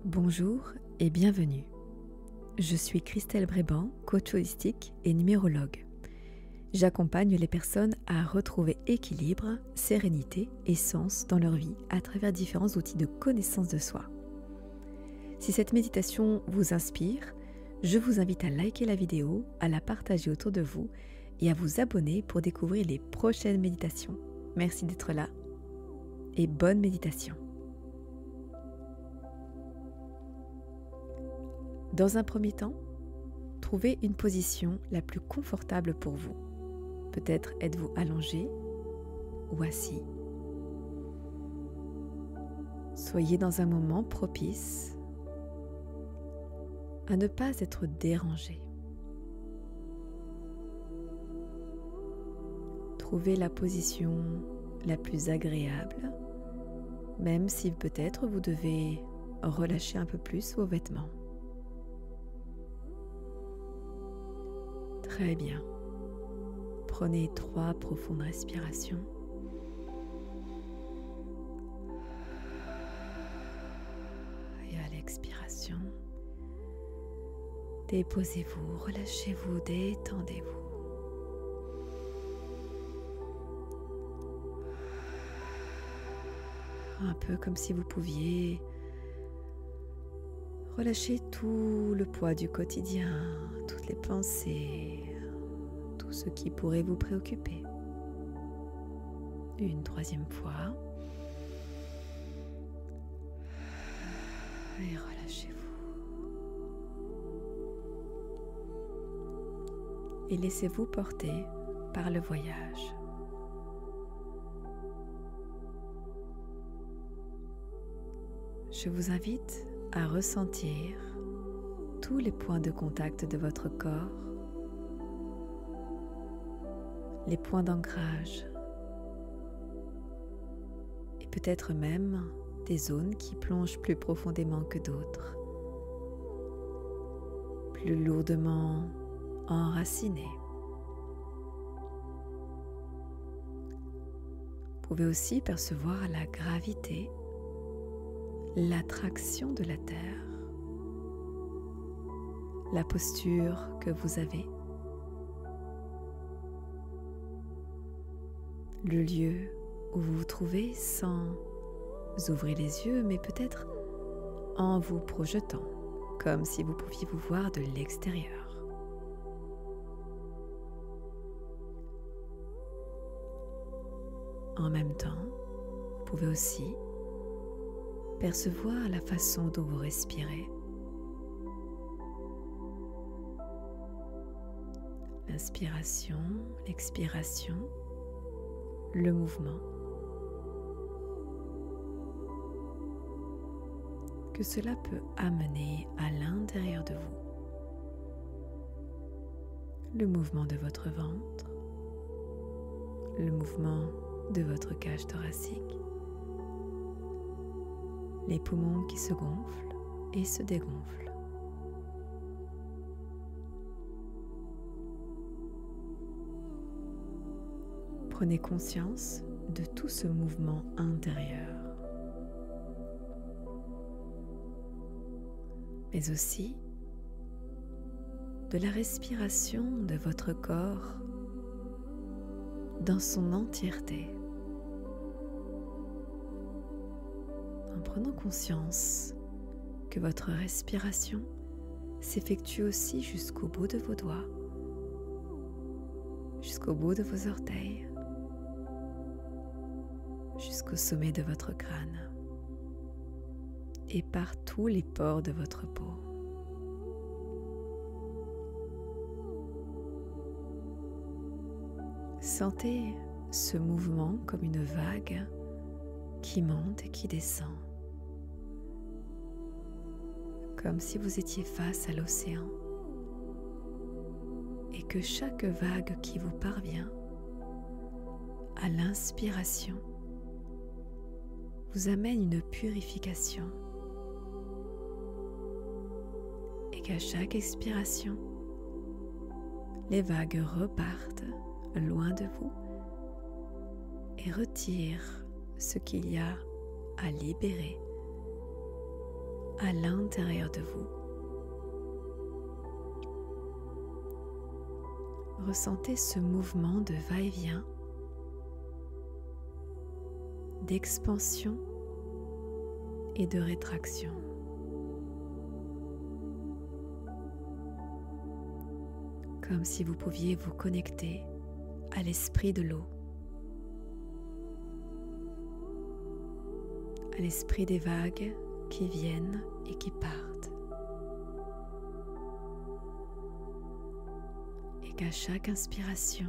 Bonjour et bienvenue. Je suis Christelle Bréban, coach holistique et numérologue. J'accompagne les personnes à retrouver équilibre, sérénité et sens dans leur vie à travers différents outils de connaissance de soi. Si cette méditation vous inspire, je vous invite à liker la vidéo, à la partager autour de vous et à vous abonner pour découvrir les prochaines méditations. Merci d'être là et bonne méditation. Dans un premier temps, trouvez une position la plus confortable pour vous. Peut-être êtes-vous allongé ou assis. Soyez dans un moment propice à ne pas être dérangé. Trouvez la position la plus agréable, même si peut-être vous devez relâcher un peu plus vos vêtements. Très bien. Prenez 3 profondes respirations. Et à l'expiration, déposez-vous, relâchez-vous, détendez-vous. Un peu comme si vous pouviez relâcher tout le poids du quotidien, toutes les pensées, tout ce qui pourrait vous préoccuper. Une 3e fois. Et relâchez-vous. Et laissez-vous porter par le voyage. Je vous invite à ressentir tous les points de contact de votre corps, les points d'ancrage et peut-être même des zones qui plongent plus profondément que d'autres, plus lourdement enracinées. Vous pouvez aussi percevoir la gravité, l'attraction de la Terre, la posture que vous avez, le lieu où vous vous trouvez sans ouvrir les yeux, mais peut-être en vous projetant, comme si vous pouviez vous voir de l'extérieur. En même temps, vous pouvez aussi percevoir la façon dont vous respirez. L'inspiration, l'expiration, le mouvement. Que cela peut amener à l'intérieur de vous. Le mouvement de votre ventre, le mouvement de votre cage thoracique, les poumons qui se gonflent et se dégonflent. Prenez conscience de tout ce mouvement intérieur, mais aussi de la respiration de votre corps dans son entièreté. En prenant conscience que votre respiration s'effectue aussi jusqu'au bout de vos doigts, jusqu'au bout de vos orteils, jusqu'au sommet de votre crâne et par tous les pores de votre peau. Sentez ce mouvement comme une vague qui monte et qui descend, comme si vous étiez face à l'océan et que chaque vague qui vous parvient à l'inspiration vous amène une purification et qu'à chaque expiration, les vagues repartent loin de vous et retirent ce qu'il y a à libérer à l'intérieur de vous. Ressentez ce mouvement de va-et-vient, d'expansion et de rétraction. Comme si vous pouviez vous connecter à l'esprit de l'eau, à l'esprit des vagues qui viennent et qui partent. Et qu'à chaque inspiration,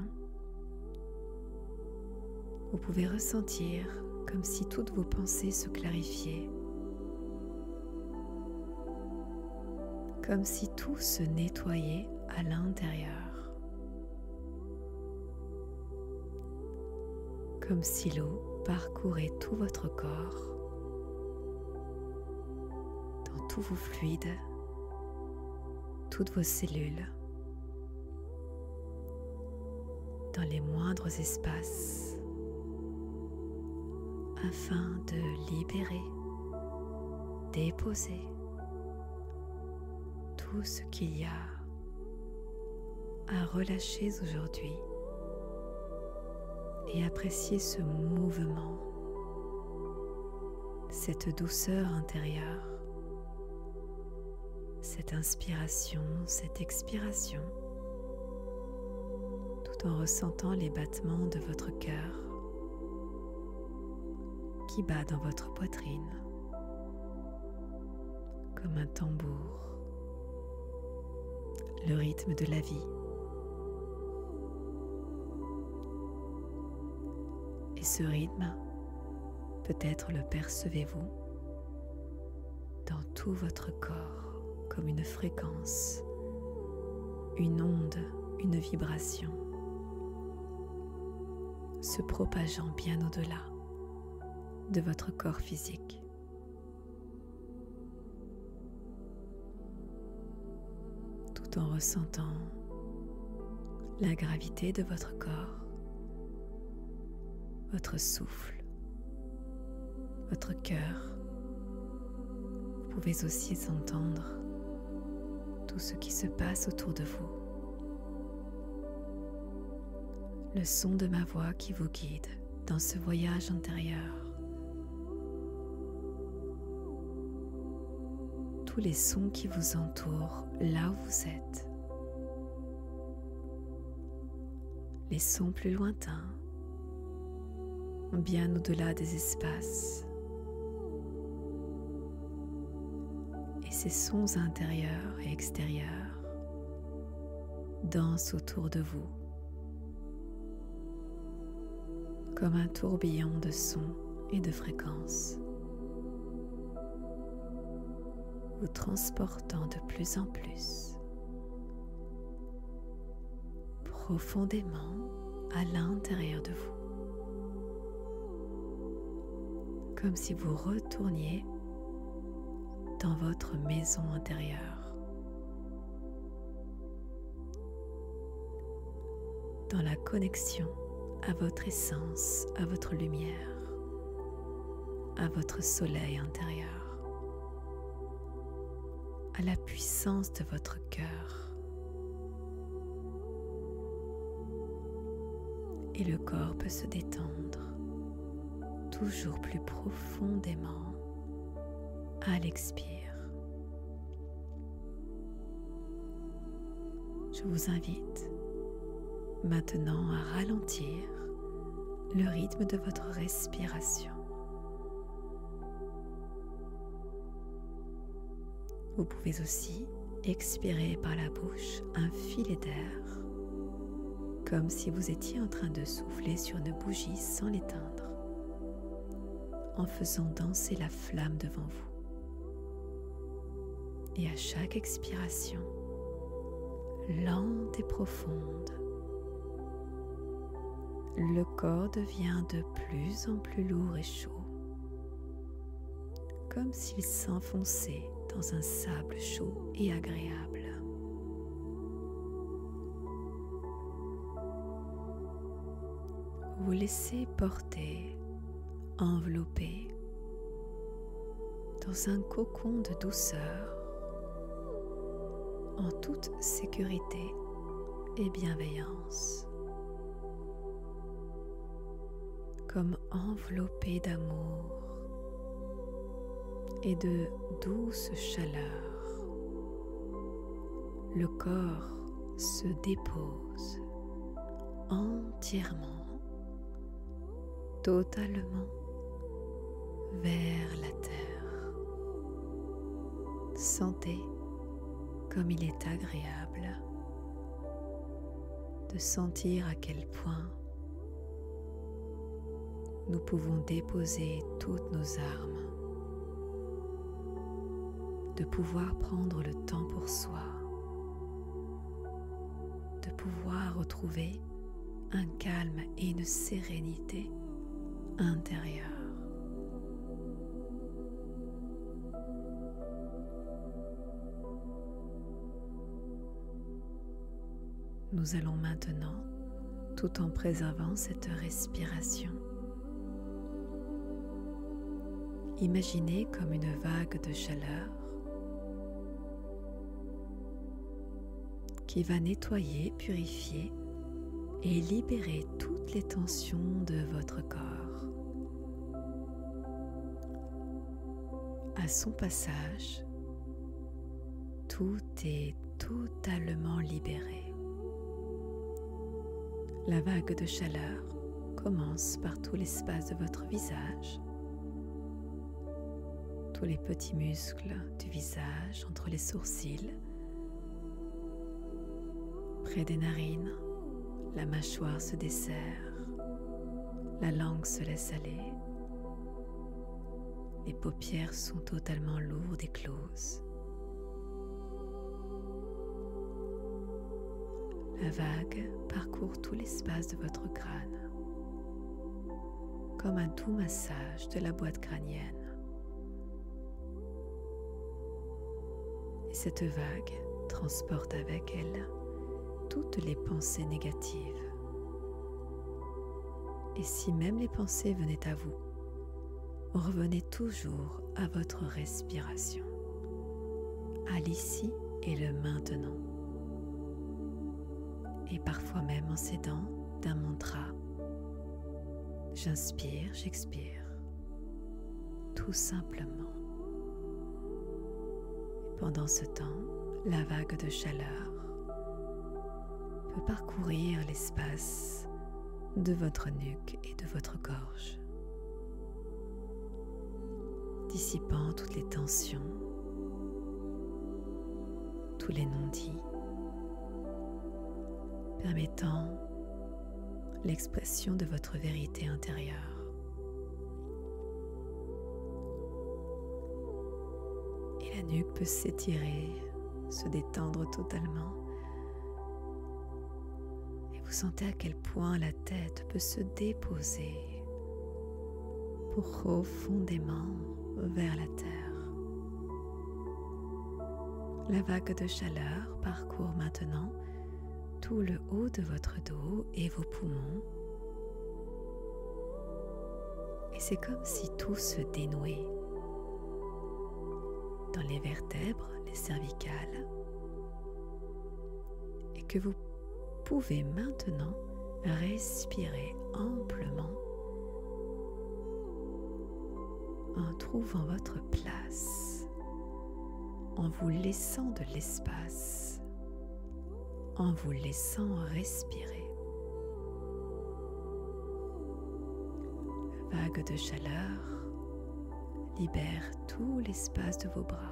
vous pouvez ressentir comme si toutes vos pensées se clarifiaient, comme si tout se nettoyait à l'intérieur, comme si l'eau parcourait tout votre corps, dans tous vos fluides, toutes vos cellules, dans les moindres espaces, afin de libérer, déposer tout ce qu'il y a à relâcher aujourd'hui et apprécier ce mouvement, cette douceur intérieure, cette inspiration, cette expiration, tout en ressentant les battements de votre cœur qui bat dans votre poitrine comme un tambour, le rythme de la vie. Et ce rythme, peut-être le percevez-vous dans tout votre corps comme une fréquence, une onde, une vibration, se propageant bien au-delà de votre corps physique. Tout en ressentant la gravité de votre corps, votre souffle, votre cœur. Vous pouvez aussi entendre tout ce qui se passe autour de vous. Le son de ma voix qui vous guide dans ce voyage intérieur. Tous les sons qui vous entourent là où vous êtes. Les sons plus lointains, bien au-delà des espaces. Et ces sons intérieurs et extérieurs dansent autour de vous, comme un tourbillon de sons et de fréquences, vous transportant de plus en plus profondément à l'intérieur de vous, comme si vous retourniez dans votre maison intérieure, dans la connexion à votre essence, à votre lumière, à votre soleil intérieur, à la puissance de votre cœur. Et le corps peut se détendre toujours plus profondément à l'expire. Je vous invite maintenant à ralentir le rythme de votre respiration. Vous pouvez aussi expirer par la bouche un filet d'air, comme si vous étiez en train de souffler sur une bougie sans l'éteindre, en faisant danser la flamme devant vous. Et à chaque expiration, lente et profonde, le corps devient de plus en plus lourd et chaud, comme s'il s'enfonçait dans un sable chaud et agréable. Vous laissez porter, envelopper dans un cocon de douceur, en toute sécurité et bienveillance, comme enveloppé d'amour et de douce chaleur. Le corps se dépose entièrement, totalement vers la terre. Sentez comme il est agréable de sentir à quel point nous pouvons déposer toutes nos armes, de pouvoir prendre le temps pour soi, de pouvoir retrouver un calme et une sérénité intérieure. Nous allons maintenant, tout en préservant cette respiration, imaginer comme une vague de chaleur qui va nettoyer, purifier et libérer toutes les tensions de votre corps. À son passage, tout est totalement libéré. La vague de chaleur commence par tout l'espace de votre visage, tous les petits muscles du visage entre les sourcils, près des narines, la mâchoire se desserre, la langue se laisse aller, les paupières sont totalement lourdes et closes. La vague parcourt tout l'espace de votre crâne, comme un doux massage de la boîte crânienne. Et cette vague transporte avec elle toutes les pensées négatives. Et si même les pensées venaient à vous, revenez toujours à votre respiration, à l'ici et le maintenant. Et parfois même en s'aidant d'un mantra. J'inspire, j'expire, tout simplement. Et pendant ce temps, la vague de chaleur peut parcourir l'espace de votre nuque et de votre gorge, dissipant toutes les tensions, tous les non-dits, permettant l'expression de votre vérité intérieure. Et la nuque peut s'étirer, se détendre totalement. Et vous sentez à quel point la tête peut se déposer profondément vers la terre. La vague de chaleur parcourt maintenant tout le haut de votre dos et vos poumons. Et c'est comme si tout se dénouait dans les vertèbres, les cervicales, et que vous pouvez maintenant respirer amplement en trouvant votre place, en vous laissant de l'espace, en vous laissant respirer. La vague de chaleur libère tout l'espace de vos bras.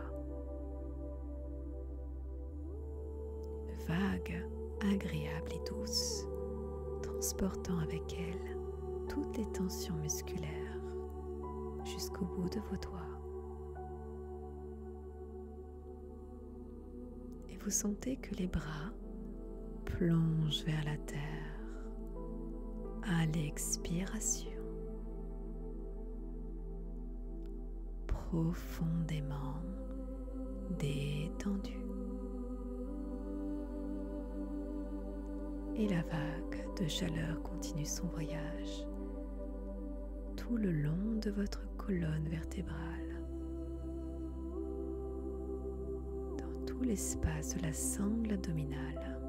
Une vague agréable et douce, transportant avec elle toutes les tensions musculaires jusqu'au bout de vos doigts. Et vous sentez que les bras plongent vers la terre à l'expiration, profondément détendu. Et la vague de chaleur continue son voyage tout le long de votre colonne vertébrale, l'espace de la sangle abdominale.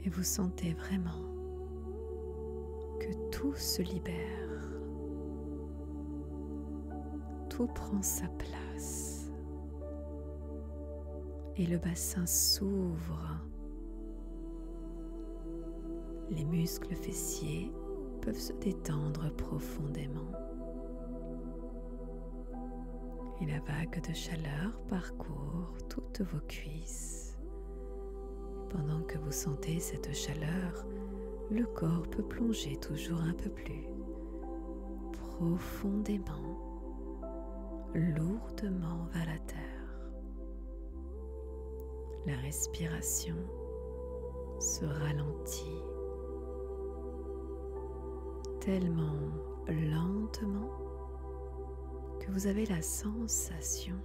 Et vous sentez vraiment que tout se libère, tout prend sa place et le bassin s'ouvre. Les muscles fessiers peuvent se détendre profondément et la vague de chaleur parcourt toutes vos cuisses. Pendant que vous sentez cette chaleur, le corps peut plonger toujours un peu plus profondément, lourdement vers la terre. La respiration se ralentit tellement lentement que vous avez la sensation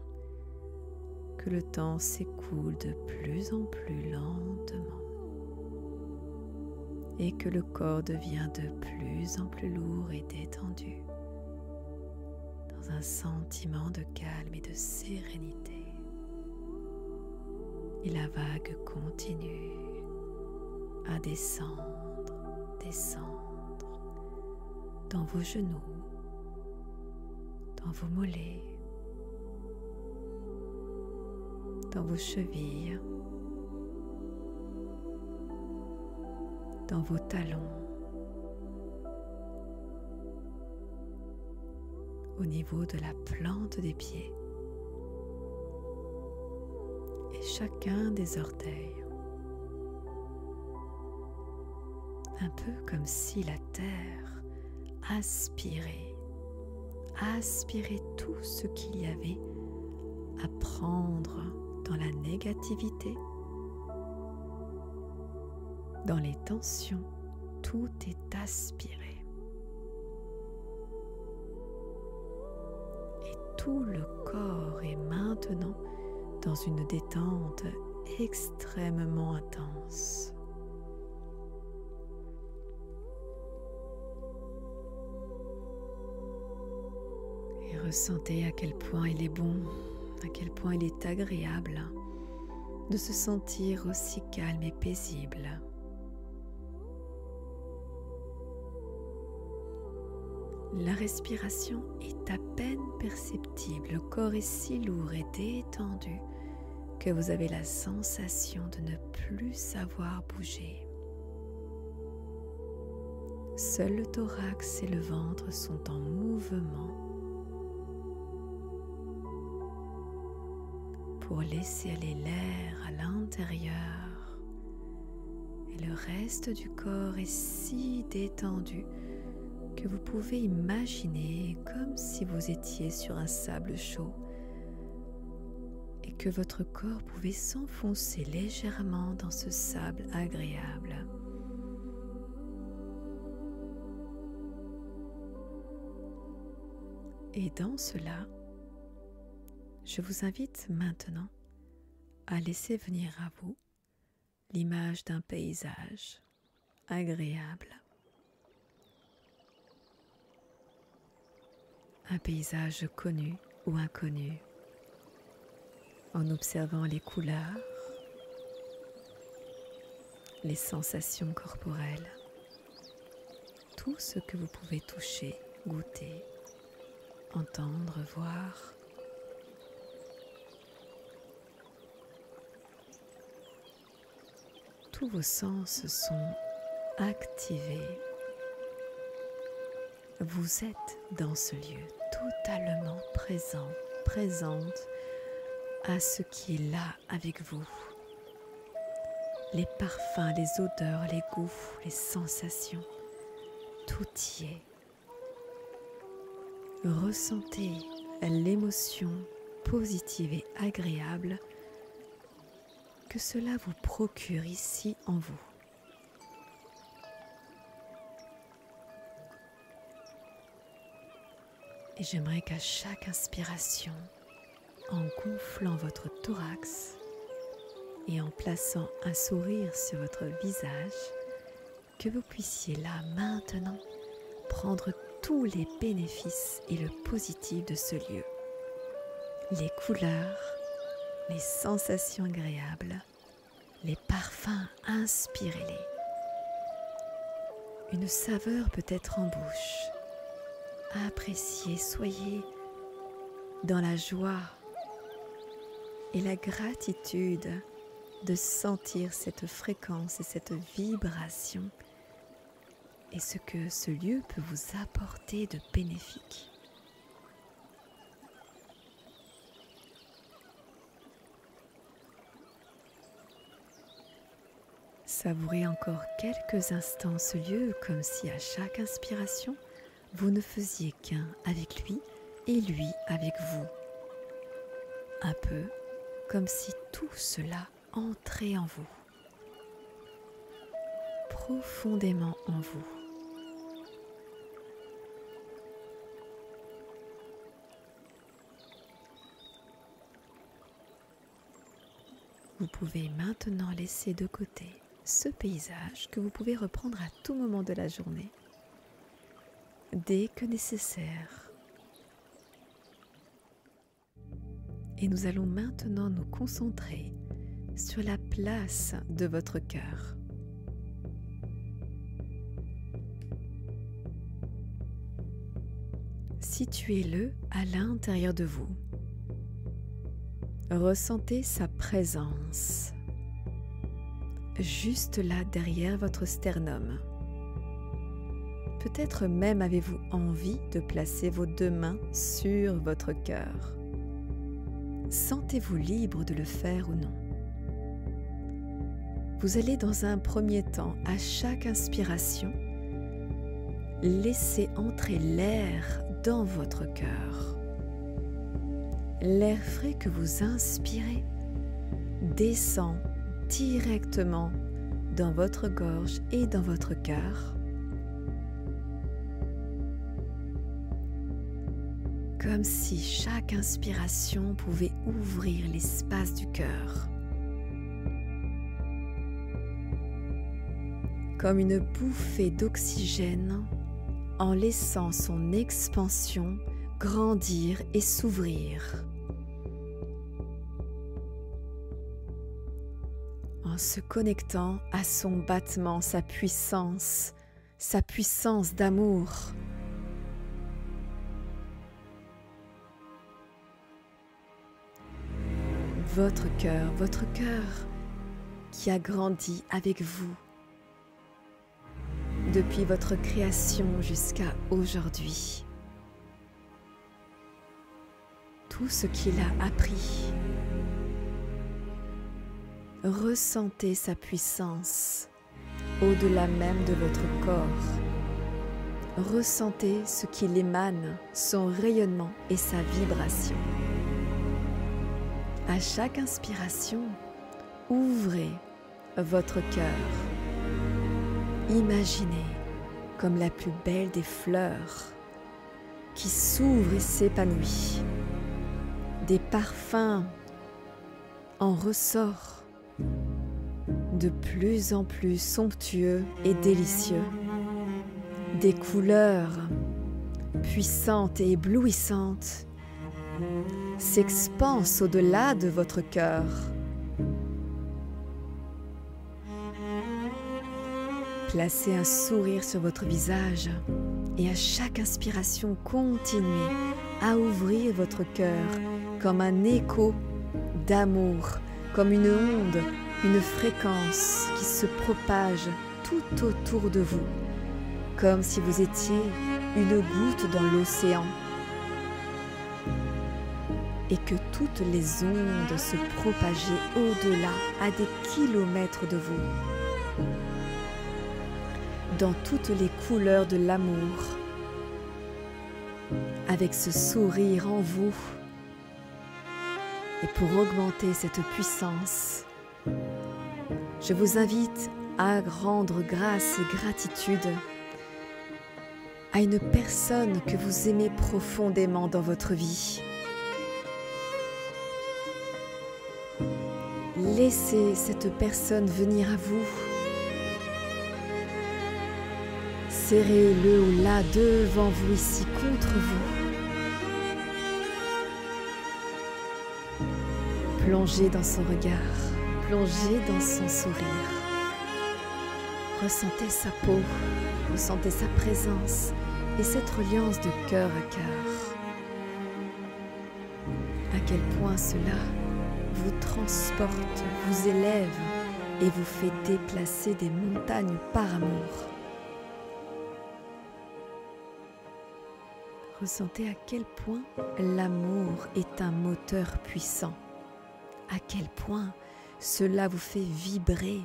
que le temps s'écoule de plus en plus lentement et que le corps devient de plus en plus lourd et détendu dans un sentiment de calme et de sérénité. Et la vague continue à descendre dans vos genoux, dans vos mollets, dans vos chevilles, dans vos talons, au niveau de la plante des pieds et chacun des orteils. Un peu comme si la terre aspirait tout ce qu'il y avait à prendre dans la négativité, dans les tensions, tout est aspiré. Et tout le corps est maintenant dans une détente extrêmement intense. Et ressentez à quel point il est bon, à quel point il est agréable de se sentir aussi calme et paisible. La respiration est à peine perceptible, le corps est si lourd et détendu que vous avez la sensation de ne plus savoir bouger. Seul le thorax et le ventre sont en mouvement pour laisser aller l'air à l'intérieur. Et le reste du corps est si détendu que vous pouvez imaginer comme si vous étiez sur un sable chaud et que votre corps pouvait s'enfoncer légèrement dans ce sable agréable. Et dans cela, je vous invite maintenant à laisser venir à vous l'image d'un paysage agréable. Un paysage connu ou inconnu, en observant les couleurs, les sensations corporelles, tout ce que vous pouvez toucher, goûter, entendre, voir. Tous vos sens sont activés. Vous êtes dans ce lieu totalement présente à ce qui est là avec vous. Les parfums, les odeurs, les goûts, les sensations, tout y est. Ressentez l'émotion positive et agréable que cela vous procure ici en vous. Et j'aimerais qu'à chaque inspiration, en gonflant votre thorax et en plaçant un sourire sur votre visage, que vous puissiez là maintenant prendre tous les bénéfices et le positif de ce lieu. Les couleurs, les sensations agréables, les parfums, inspirez-les. Une saveur peut être en bouche. Appréciez, soyez dans la joie et la gratitude de sentir cette fréquence et cette vibration et ce que ce lieu peut vous apporter de bénéfique. Savourez encore quelques instants ce lieu comme si à chaque inspiration, vous ne faisiez qu'un avec lui et lui avec vous. Un peu comme si tout cela entrait en vous, profondément en vous. Vous pouvez maintenant laisser de côté ce paysage que vous pouvez reprendre à tout moment de la journée, dès que nécessaire. Et nous allons maintenant nous concentrer sur la place de votre cœur. Situez-le à l'intérieur de vous. Ressentez sa présence, juste là derrière votre sternum. Peut-être même avez-vous envie de placer vos deux mains sur votre cœur. Sentez-vous libre de le faire ou non. Vous allez dans un premier temps, à chaque inspiration, laisser entrer l'air dans votre cœur. L'air frais que vous inspirez descend directement dans votre gorge et dans votre cœur, comme si chaque inspiration pouvait ouvrir l'espace du cœur, comme une bouffée d'oxygène en laissant son expansion grandir et s'ouvrir. En se connectant à son battement, sa puissance d'amour. Votre cœur qui a grandi avec vous depuis votre création jusqu'à aujourd'hui. Tout ce qu'il a appris. Ressentez sa puissance au-delà même de votre corps. Ressentez ce qu'il émane, son rayonnement et sa vibration. À chaque inspiration, ouvrez votre cœur. Imaginez comme la plus belle des fleurs qui s'ouvre et s'épanouit. Des parfums en ressortent de plus en plus somptueux et délicieux. Des couleurs puissantes et éblouissantes s'expansent au-delà de votre cœur. Placez un sourire sur votre visage et à chaque inspiration, continuez à ouvrir votre cœur comme un écho d'amour, comme une onde, une fréquence qui se propage tout autour de vous, comme si vous étiez une goutte dans l'océan et que toutes les ondes se propageaient au-delà, à des kilomètres de vous, dans toutes les couleurs de l'amour, avec ce sourire en vous. Et pour augmenter cette puissance, je vous invite à rendre grâce et gratitude à une personne que vous aimez profondément dans votre vie. Laissez cette personne venir à vous. Serrez le ou la devant vous ici contre vous. Plongez dans son regard, plongez dans son sourire. Ressentez sa peau, ressentez sa présence et cette reliance de cœur à cœur. À quel point cela vous transporte, vous élève et vous fait déplacer des montagnes par amour. Ressentez à quel point l'amour est un moteur puissant. À quel point cela vous fait vibrer.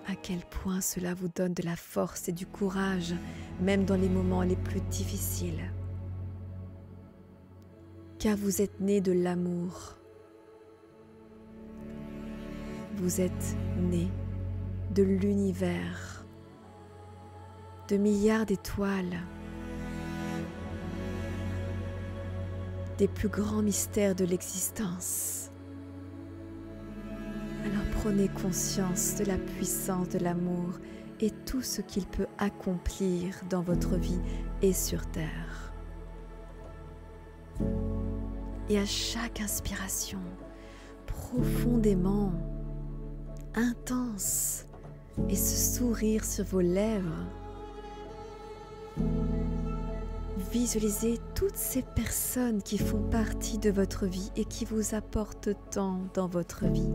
À quel point cela vous donne de la force et du courage, même dans les moments les plus difficiles. Car vous êtes né de l'amour. Vous êtes né de l'univers, de milliards d'étoiles, des plus grands mystères de l'existence. Alors prenez conscience de la puissance de l'amour et tout ce qu'il peut accomplir dans votre vie et sur terre. Et à chaque inspiration, profondément, intense, et ce sourire sur vos lèvres, visualisez toutes ces personnes qui font partie de votre vie et qui vous apportent tant dans votre vie.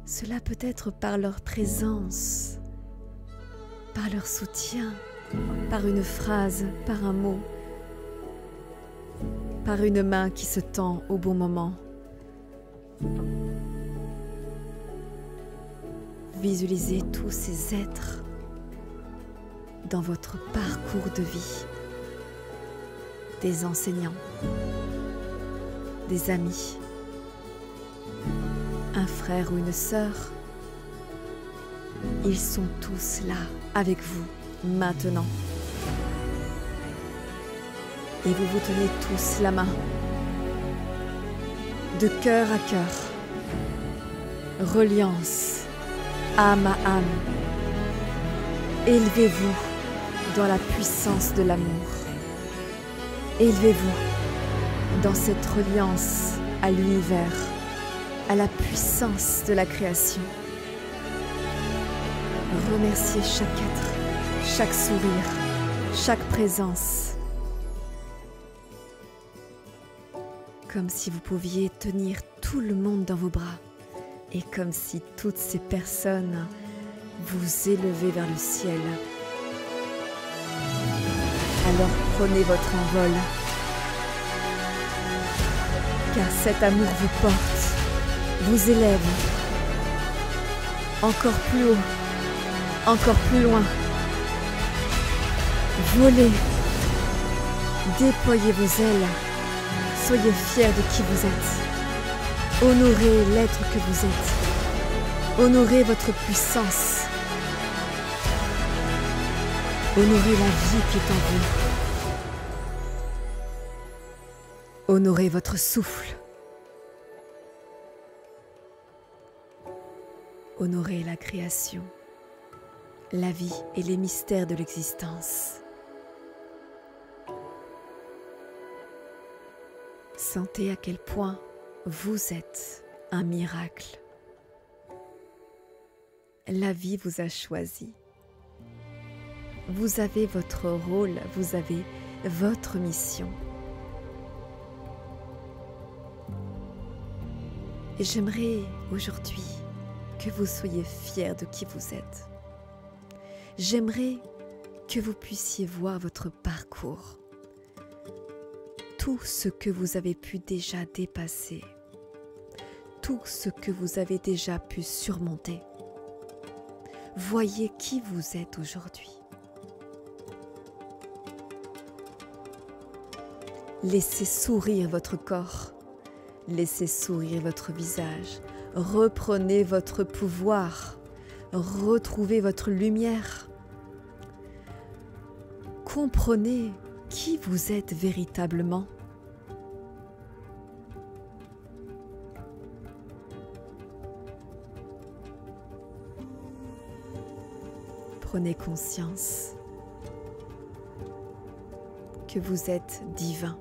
Cela peut être par leur présence, par leur soutien, par une phrase, par un mot, par une main qui se tend au bon moment. Visualisez tous ces êtres dans votre parcours de vie, des enseignants, des amis, un frère ou une sœur. Ils sont tous là avec vous maintenant. Et vous vous tenez tous la main, de cœur à cœur, reliance, âme à âme. Élevez-vous dans la puissance de l'amour. Élevez-vous dans cette reliance à l'univers, à la puissance de la création. Remerciez chaque être, chaque sourire, chaque présence. Comme si vous pouviez tenir tout le monde dans vos bras et comme si toutes ces personnes vous élevaient vers le ciel. Alors prenez votre envol, car cet amour vous porte, vous élève, encore plus haut, encore plus loin. Volez, déployez vos ailes, soyez fiers de qui vous êtes, honorez l'être que vous êtes, honorez votre puissance, honorez la vie qui est en vous, honorez votre souffle, honorez la création, la vie et les mystères de l'existence. Sentez à quel point vous êtes un miracle. La vie vous a choisi. Vous avez votre rôle, vous avez votre mission. Et j'aimerais aujourd'hui que vous soyez fiers de qui vous êtes. J'aimerais que vous puissiez voir votre parcours. Tout ce que vous avez pu déjà dépasser, tout ce que vous avez déjà pu surmonter. Voyez qui vous êtes aujourd'hui. Laissez sourire votre corps, laissez sourire votre visage, reprenez votre pouvoir, retrouvez votre lumière. Comprenez qui vous êtes véritablement. Prenez conscience que vous êtes divin,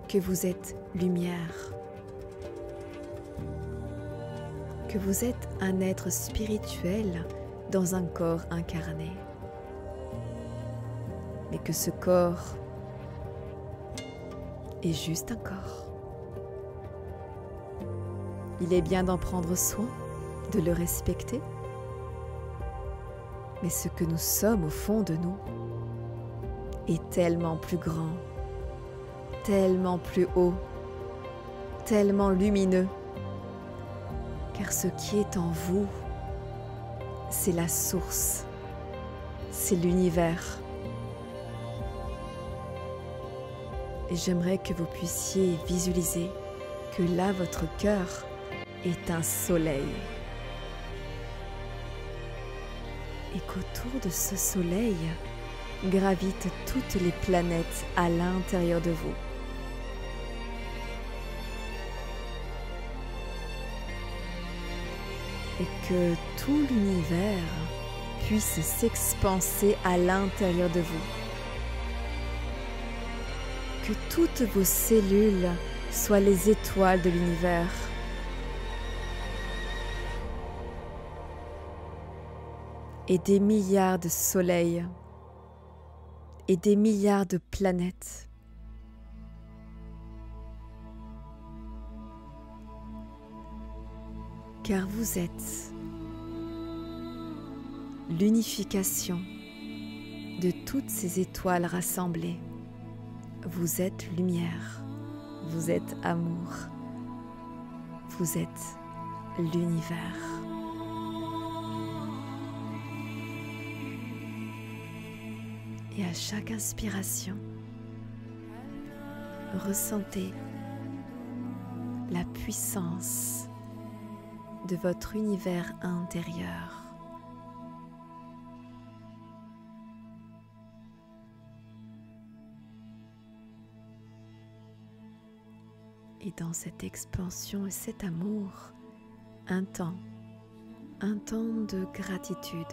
que vous êtes lumière, que vous êtes un être spirituel dans un corps incarné, mais que ce corps est juste un corps. Il est bien d'en prendre soin, de le respecter, mais ce que nous sommes au fond de nous est tellement plus grand, tellement plus haut, tellement lumineux, car ce qui est en vous, c'est la source, c'est l'univers. Et j'aimerais que vous puissiez visualiser que là, votre cœur est un soleil. Et qu'autour de ce soleil gravitent toutes les planètes à l'intérieur de vous. Et que tout l'univers puisse s'expanser à l'intérieur de vous. Que toutes vos cellules soient les étoiles de l'univers. Et des milliards de soleils et des milliards de planètes. Car vous êtes l'unification de toutes ces étoiles rassemblées. Vous êtes lumière, vous êtes amour, vous êtes l'univers. Et à chaque inspiration, ressentez la puissance de votre univers intérieur. Et dans cette expansion et cet amour, un temps de gratitude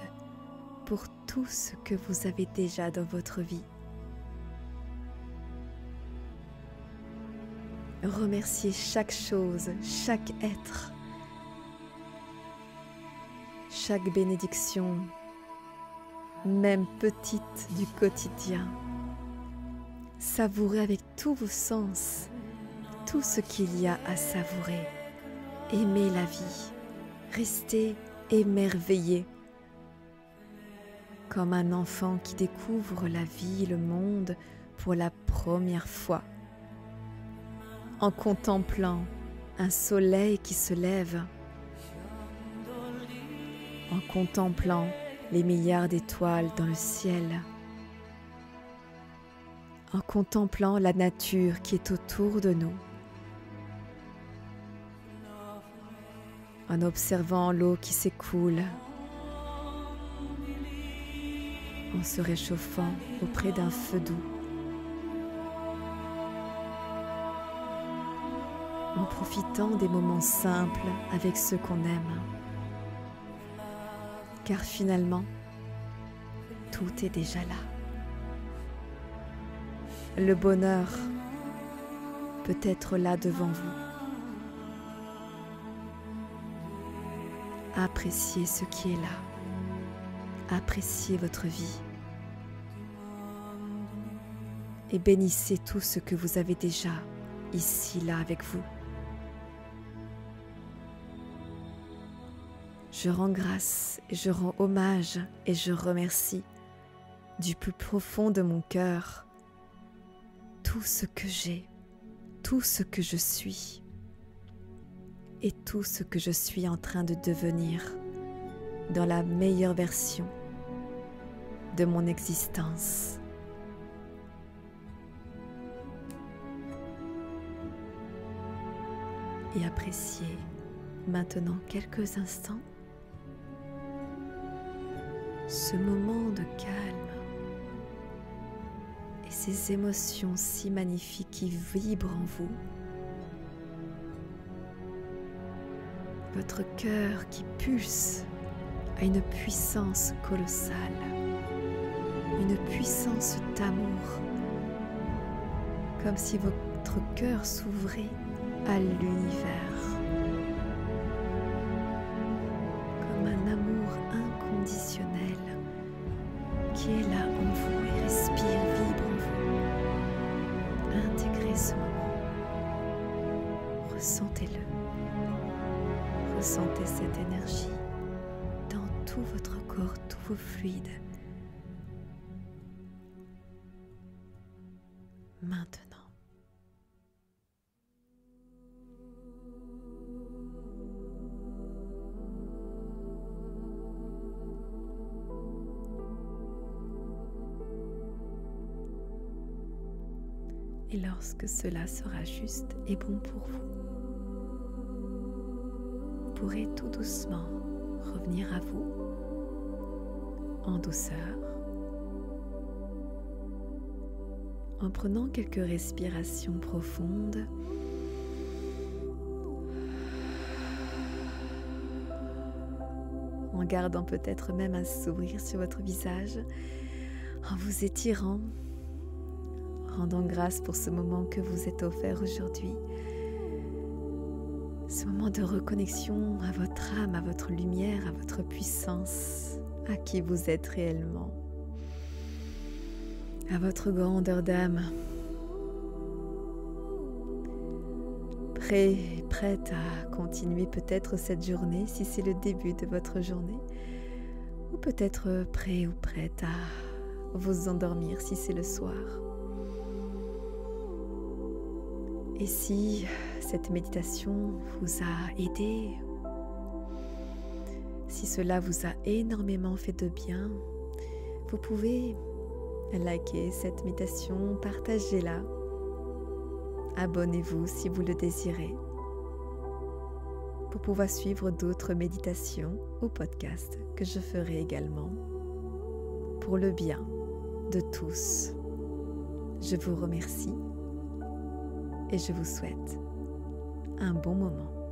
pour tout ce que vous avez déjà dans votre vie. Remerciez chaque chose, chaque être, chaque bénédiction, même petite du quotidien. Savourez avec tous vos sens tout ce qu'il y a à savourer. Aimez la vie, restez émerveillés. Comme un enfant qui découvre la vie, le monde pour la première fois, en contemplant un soleil qui se lève, en contemplant les milliards d'étoiles dans le ciel, en contemplant la nature qui est autour de nous, en observant l'eau qui s'écoule, en se réchauffant auprès d'un feu doux, en profitant des moments simples avec ceux qu'on aime. Car finalement, tout est déjà là. Le bonheur peut être là devant vous. Appréciez ce qui est là. Appréciez votre vie. Et bénissez tout ce que vous avez déjà ici, là, avec vous. Je rends grâce, je rends hommage et je remercie du plus profond de mon cœur tout ce que j'ai, tout ce que je suis et tout ce que je suis en train de devenir dans la meilleure version de mon existence. Et appréciez maintenant quelques instants ce moment de calme et ces émotions si magnifiques qui vibrent en vous. Votre cœur qui pulse a une puissance colossale, une puissance d'amour, comme si votre cœur s'ouvrait à l'univers, comme un amour inconditionnel qui est là en vous et respire, vibre en vous. Intégrez ce moment, ressentez-le, ressentez cette énergie dans tout votre corps, tous vos fluides. Maintenant. Et lorsque cela sera juste et bon pour vous, vous pourrez tout doucement revenir à vous en douceur, en prenant quelques respirations profondes, en gardant peut-être même un sourire sur votre visage, en vous étirant, rendant grâce pour ce moment que vous êtes offert aujourd'hui, ce moment de reconnexion à votre âme, à votre lumière, à votre puissance, à qui vous êtes réellement, à votre grandeur d'âme, prêt et prête à continuer peut-être cette journée si c'est le début de votre journée, ou peut-être prêt ou prête à vous endormir si c'est le soir. Et si cette méditation vous a aidé, si cela vous a énormément fait de bien, vous pouvez liker cette méditation, partagez-la, abonnez-vous si vous le désirez, pour pouvoir suivre d'autres méditations ou podcasts que je ferai également pour le bien de tous. Je vous remercie et je vous souhaite un bon moment.